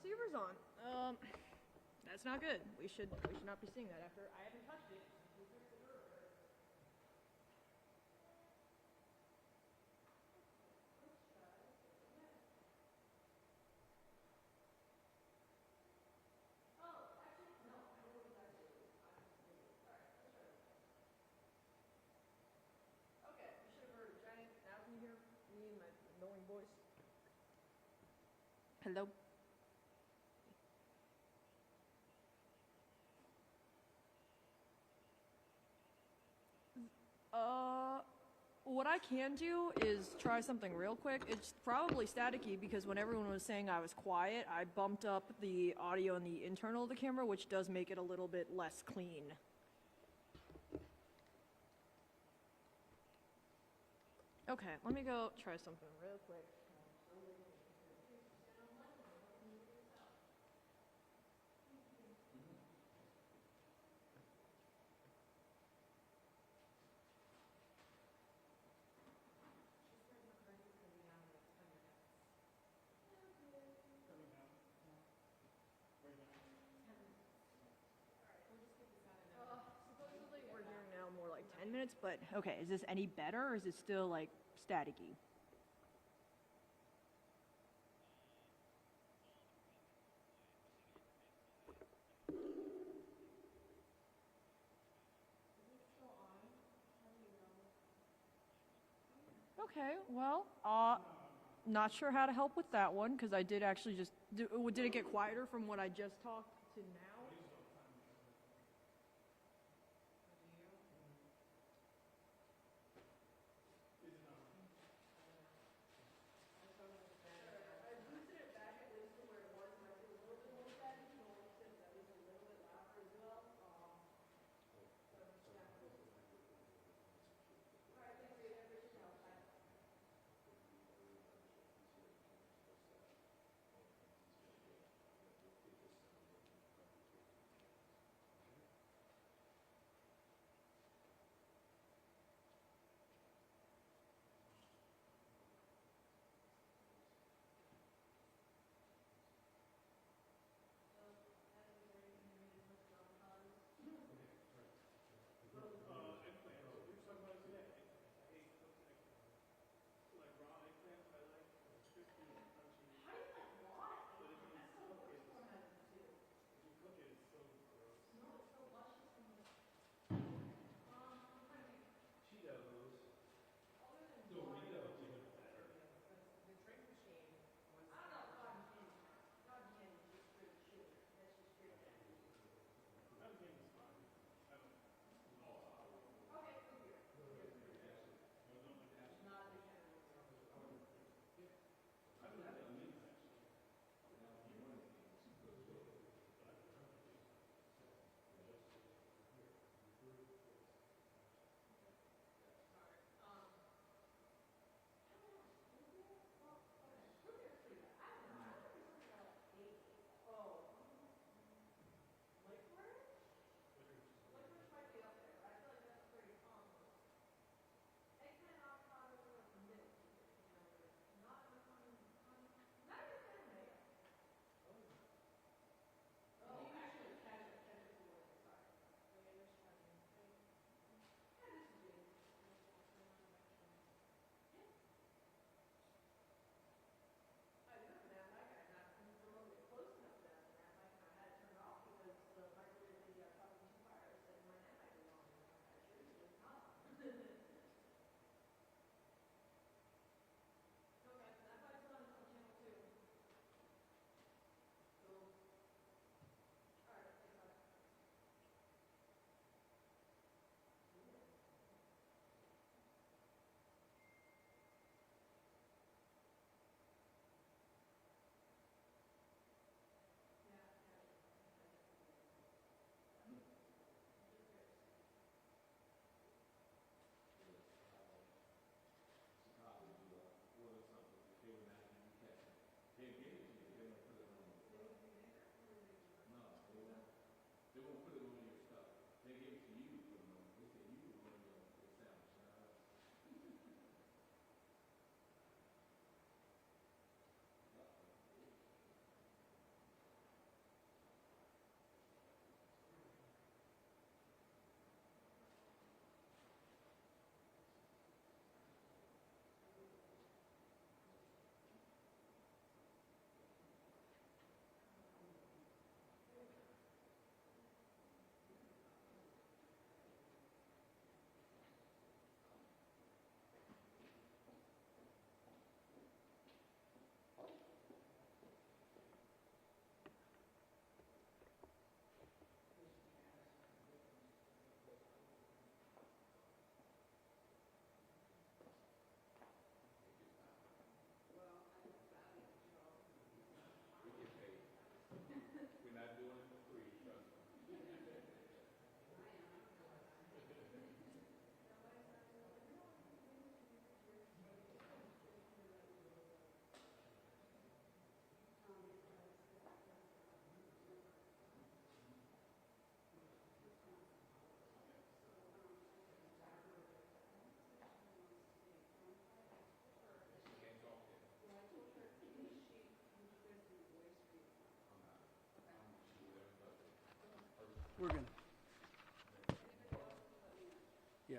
receiver's on. That's not good. We should not be seeing that after I haven't touched it. Okay, you should have heard a giant. Now can you hear me and my annoying voice? Hello? What I can do is try something real quick. It's probably staticky because when everyone was saying I was quiet, I bumped up the audio in the internal of the camera, which does make it a little bit less clean. Okay, let me go try something real quick. Supposedly we're here now more like 10 minutes, but okay, is this any better or is it still like staticky? Okay, well, not sure how to help with that one because I did actually just, did it get quieter from what I just talked to now?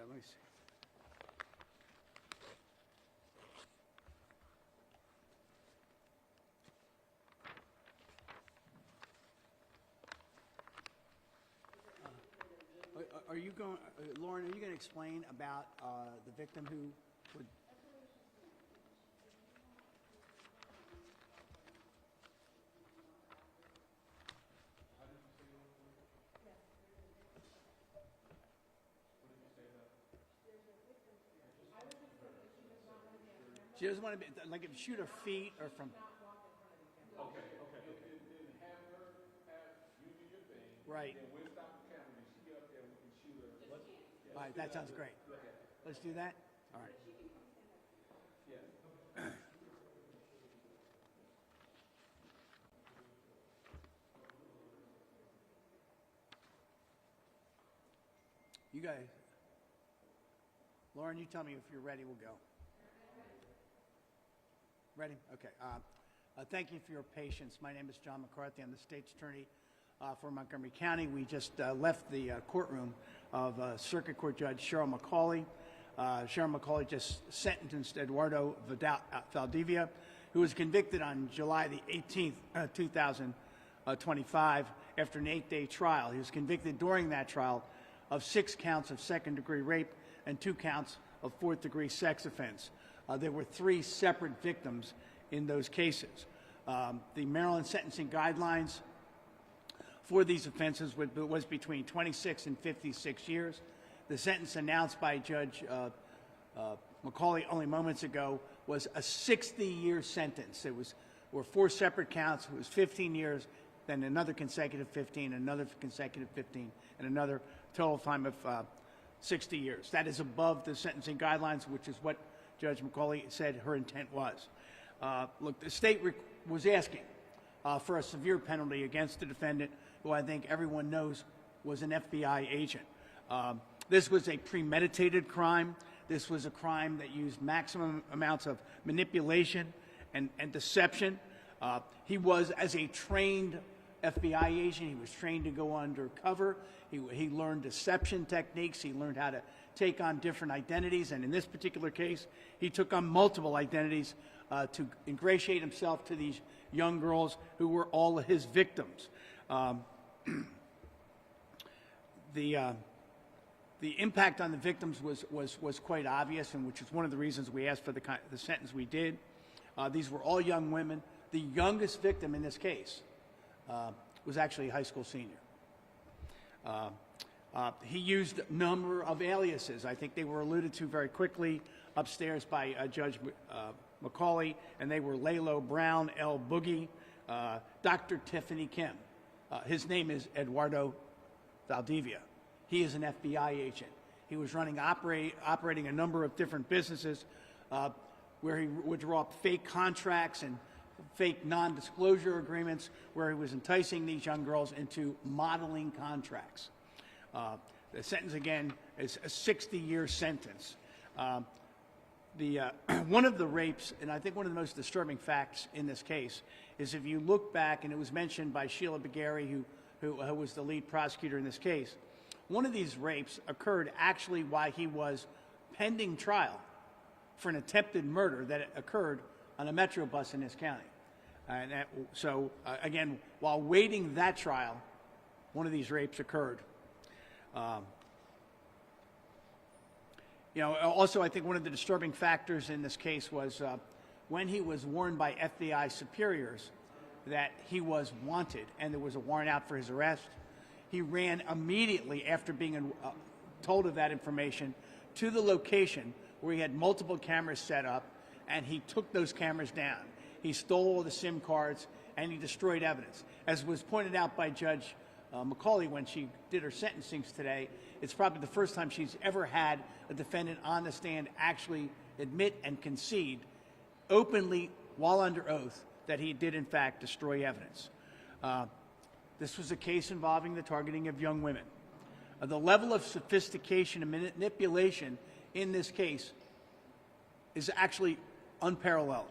let me see. Are you going, Lauren, are you going to explain about the victim who would... She doesn't want to be, like, if shoot her feet or from... Okay. Then have her, you do your thing. Right. Then we'll stop the camera, and she get up there, and we can shoot her. All right, that sounds great. Let's do that? All right. Yeah. You guys... Lauren, you tell me if you're ready, we'll go. Ready? Okay. Thank you for your patience. My name is John McCarthy. I'm the state's attorney for Montgomery County. We just left the courtroom of Circuit Court Judge Cheryl McCauley. Cheryl McCauley just sentenced Eduardo Valdivia, who was convicted on July the 18th, 2025, after an 8-day trial. He was convicted during that trial of 6 counts of second-degree rape and 2 counts of fourth-degree sex offense. There were 3 separate victims in those cases. The Maryland sentencing guidelines for these offenses was between 26 and 56 years. The sentence announced by Judge McCauley only moments ago was a 60-year sentence. Were 4 separate counts. It was 15 years, then another consecutive 15, another consecutive 15, and another total time of 60 years. That is above the sentencing guidelines, which is what Judge McCauley said her intent was. Look, the state was asking for a severe penalty against the defendant, who I think everyone knows was an FBI agent. This was a premeditated crime. This was a crime that used maximum amounts of manipulation and deception. He was, as a trained FBI agent, he was trained to go undercover. He learned deception techniques. He learned how to take on different identities. And in this particular case, he took on multiple identities to ingratiate himself to these young girls who were all his victims. The impact on the victims was quite obvious, and which is one of the reasons we asked for the sentence we did. These were all young women. The youngest victim in this case was actually a high school senior. He used a number of aliases. I think they were alluded to very quickly upstairs by Judge McCauley, and they were Lalo Brown, L. Boogie, Dr. Tiffany Kim. His name is Eduardo Valdivia. He is an FBI agent. He was operating a number of different businesses where he would draw up fake contracts and fake non-disclosure agreements where he was enticing these young girls into modeling contracts. The sentence, again, is a 60-year sentence. One of the rapes, and I think one of the most disturbing facts in this case, is if you look back, and it was mentioned by Sheila Begary, who was the lead prosecutor in this case, one of these rapes occurred actually while he was pending trial for an attempted murder that occurred on a Metro bus in this county. And again, while waiting that trial, one of these rapes occurred. Also, I think one of the disturbing factors in this case was when he was warned by FBI superiors that he was wanted and there was a warrant out for his arrest, he ran immediately after being told of that information to the location where he had multiple cameras set up, and he took those cameras down. He stole all the SIM cards, and he destroyed evidence. As was pointed out by Judge McCauley when she did her sentencings today, it's probably the first time she's ever had a defendant on the stand actually admit and concede openly while under oath that he did in fact destroy evidence. This was a case involving the targeting of young women. The level of sophistication and manipulation in this case is actually unparalleled.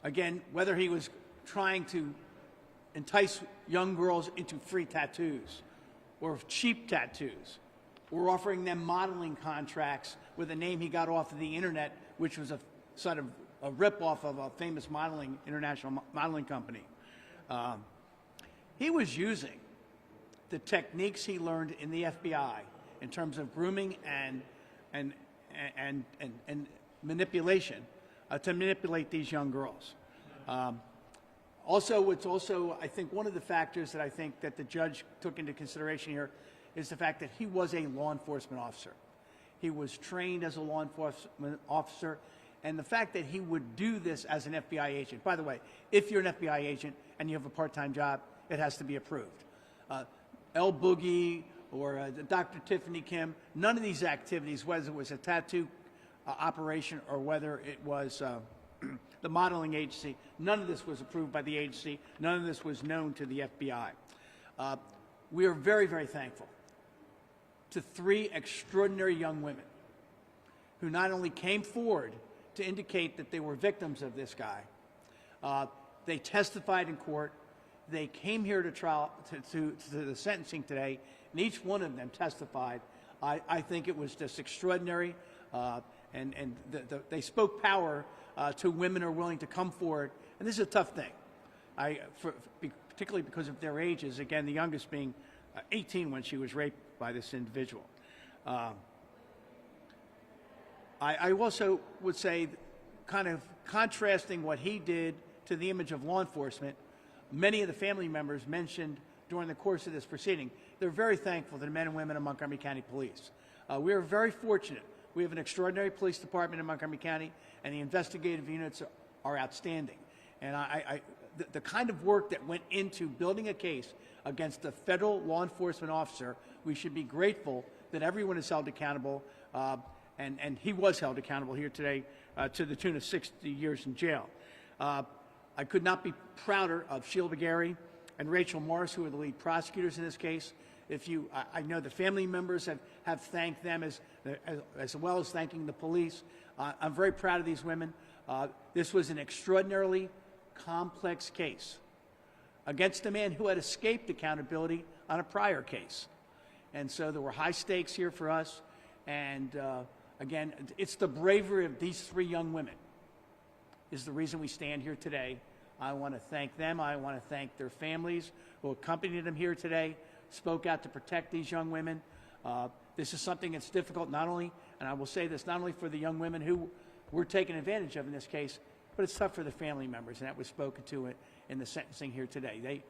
Again, whether he was trying to entice young girls into free tattoos or cheap tattoos, We're offering them modeling contracts with a name he got off of the internet, which was a sort of a ripoff of a famous international modeling company. He was using the techniques he learned in the FBI in terms of grooming and manipulation to manipulate these young girls. It's also, I think, one of the factors that I think that the judge took into consideration here is the fact that he was a law enforcement officer. He was trained as a law enforcement officer, and the fact that he would do this as an FBI agent. By the way, if you're an FBI agent and you have a part-time job, it has to be approved. El Boogie or Dr. Tiffany Kim, none of these activities, whether it was a tattoo operation or whether it was the modeling agency, none of this was approved by the agency. None of this was known to the FBI. We are very, very thankful to 3 extraordinary young women who not only came forward to indicate that they were victims of this guy, they testified in court, they came here to trial, to the sentencing today, and each one of them testified. I think it was just extraordinary, and they spoke power to women who are willing to come forward, and this is a tough thing, particularly because of their ages, again, the youngest being 18 when she was raped by this individual. I also would say, kind of contrasting what he did to the image of law enforcement, many of the family members mentioned during the course of this proceeding, they're very thankful to the men and women of Montgomery County Police. We are very fortunate. We have an extraordinary police department in Montgomery County, and the investigative units are outstanding. And the kind of work that went into building a case against a federal law enforcement officer, we should be grateful that everyone is held accountable, and he was held accountable here today to the tune of 60 years in jail. I could not be prouder of Sheila Gary and Rachel Morris, who are the lead prosecutors in this case. I know the family members have thanked them as well as thanking the police. I'm very proud of these women. This was an extraordinarily complex case against a man who had escaped accountability on a prior case. And so there were high stakes here for us. And again, it's the bravery of these 3 young women is the reason we stand here today. I want to thank them. I want to thank their families who accompanied them here today, spoke out to protect these young women. This is something that's difficult not only, and I will say this, not only for the young women who were taken advantage of in this case, but it's tough for the family members, and that was spoken to in the sentencing here today.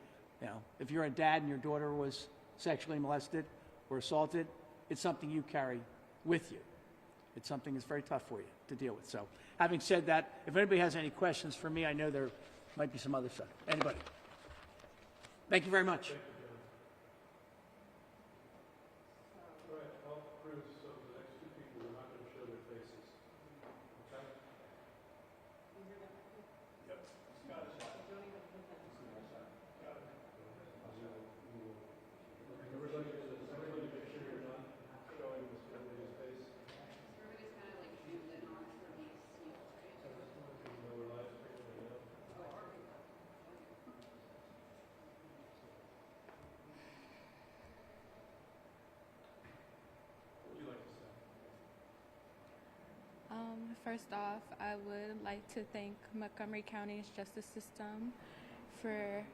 If you're a dad and your daughter was sexually molested or assaulted, it's something you carry with you. It's something that's very tough for you to deal with. So, having said that, if anybody has any questions for me, I know there might be some other stuff. Anybody? Thank you very much. All right, I'll prove so the next 2 people are not going to show their faces. Okay? Yep. Got it. Everybody make sure you're not showing everybody's face. Everybody's kind of like zoomed in on for these people, right? You know we're live streaming it. What would you like to say? First off, I would like to thank Montgomery County's justice system for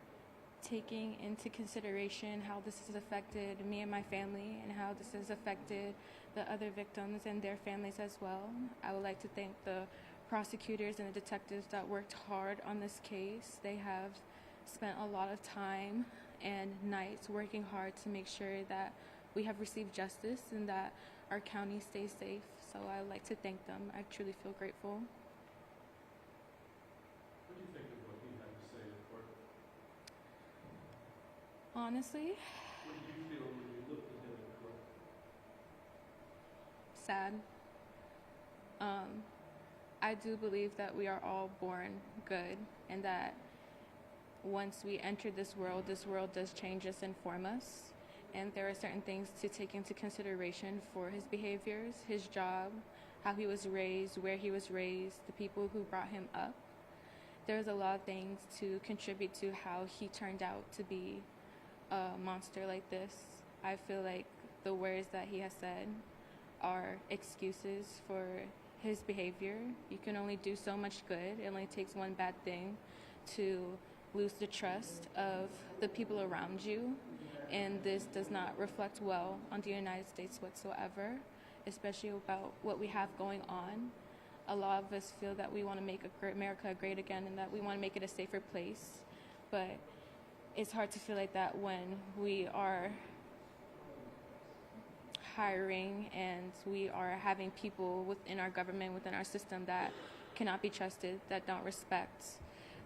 taking into consideration how this has affected me and my family and how this has affected the other victims and their families as well. I would like to thank the prosecutors and the detectives that worked hard on this case. They have spent a lot of time and nights working hard to make sure that we have received justice and that our county stays safe. So I would like to thank them. I truly feel grateful. What do you think of what he had to say in court? Honestly, What did you feel when you looked at him in court? sad. I do believe that we are all born good and that once we enter this world does change us and form us. And there are certain things to take into consideration for his behaviors, his job, how he was raised, where he was raised, the people who brought him up. There's a lot of things to contribute to how he turned out to be a monster like this. I feel like the words that he has said are excuses for his behavior. You can only do so much good. It only takes one bad thing to lose the trust of the people around you. And this does not reflect well on the United States whatsoever, especially about what we have going on. A lot of us feel that we want to make America great again and that we want to make it a safer place. But it's hard to feel like that when we are hiring and we are having people within our government, within our system that cannot be trusted, that don't respect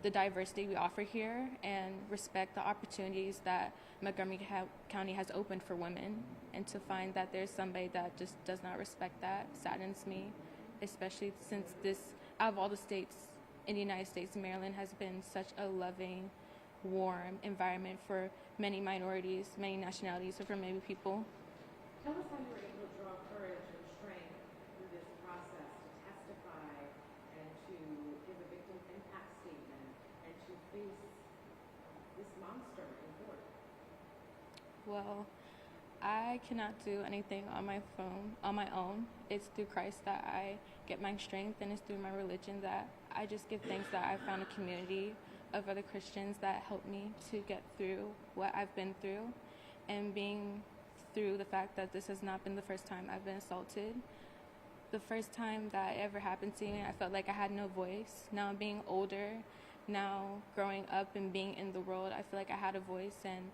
the diversity we offer here and respect the opportunities that Montgomery County has opened for women. And to find that there's somebody that just does not respect that saddens me, especially since this, out of all the states in the United States, Maryland has been such a loving, warm environment for many minorities, many nationalities, and for many people. Tell us how you were able to draw courage and strength through this process to testify and to give a victim impact statement and to face this monster in court. Well, I cannot do anything on my own. It's through Christ that I get my strength, and it's through my religion that I just give thanks that I found a community of other Christians that helped me to get through what I've been through, and being through the fact that this has not been the first time I've been assaulted. The first time that it ever happened to me, I felt like I had no voice. Now being older, now growing up and being in the world, I feel like I had a voice, and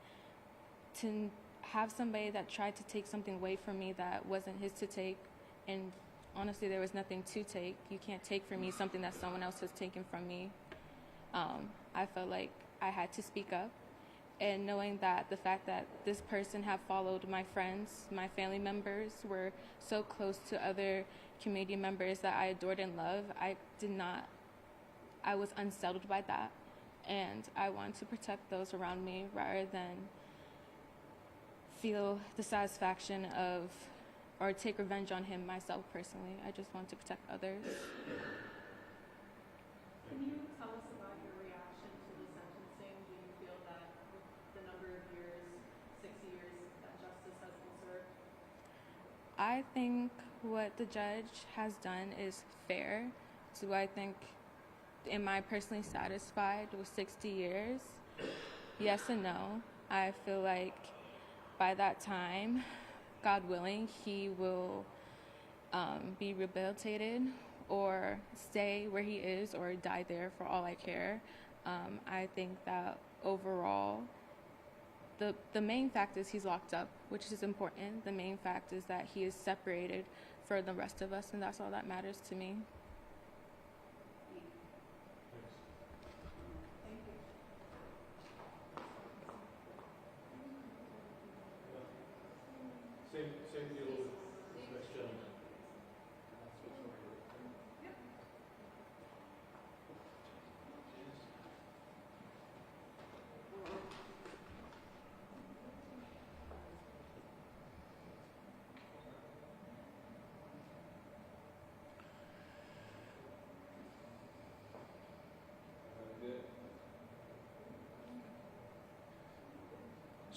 to have somebody that tried to take something away from me that wasn't his to take, and honestly there was nothing to take. You can't take from me something that someone else has taken from me. I felt like I had to speak up, and knowing that the fact that this person had followed my friends, my family members, were so close to other community members that I adored and loved, I was unsettled by that, and I wanted to protect those around me rather than feel the satisfaction of or take revenge on him myself personally. I just wanted to protect others. Can you tell us about your reaction to the sentencing? Do you feel that with the number of years, 6 years, that justice has been served? I think what the judge has done is fair. Do I think, am I personally satisfied with 60 years? Yes and no. I feel like by that time, God willing, he will be rehabilitated or stay where he is or die there, for all I care. I think that overall, the main fact is he's locked up, which is important. The main fact is that he is separated from the rest of us, and that's all that matters to me. Same deal with this next gentleman.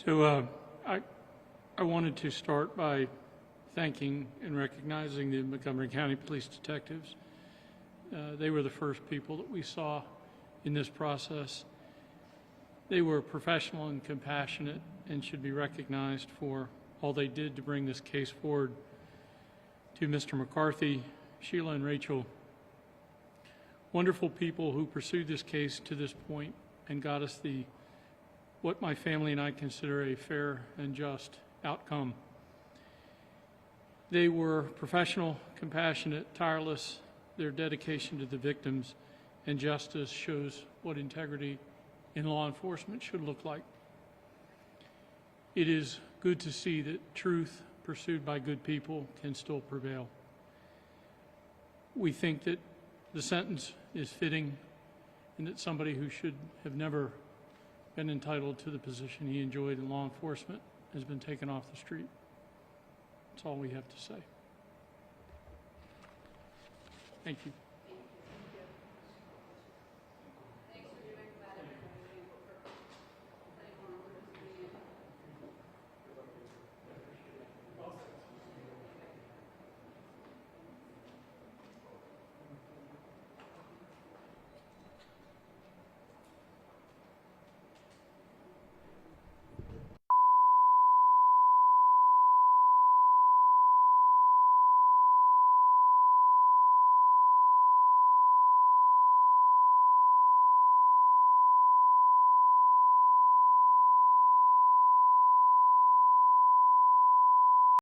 So I wanted to start by thanking and recognizing the Montgomery County Police Detectives. They were the first people that we saw in this process. They were professional and compassionate and should be recognized for all they did to bring this case forward. To Mr. McCarthy, Sheila, and Rachel, wonderful people who pursued this case to this point and got us what my family and I consider a fair and just outcome. They were professional, compassionate, tireless. Their dedication to the victims and justice shows what integrity in law enforcement should look like. It is good to see that truth pursued by good people can still prevail. We think that the sentence is fitting and that somebody who should have never been entitled to the position he enjoyed in law enforcement has been taken off the street. That's all we have to say. Thank you.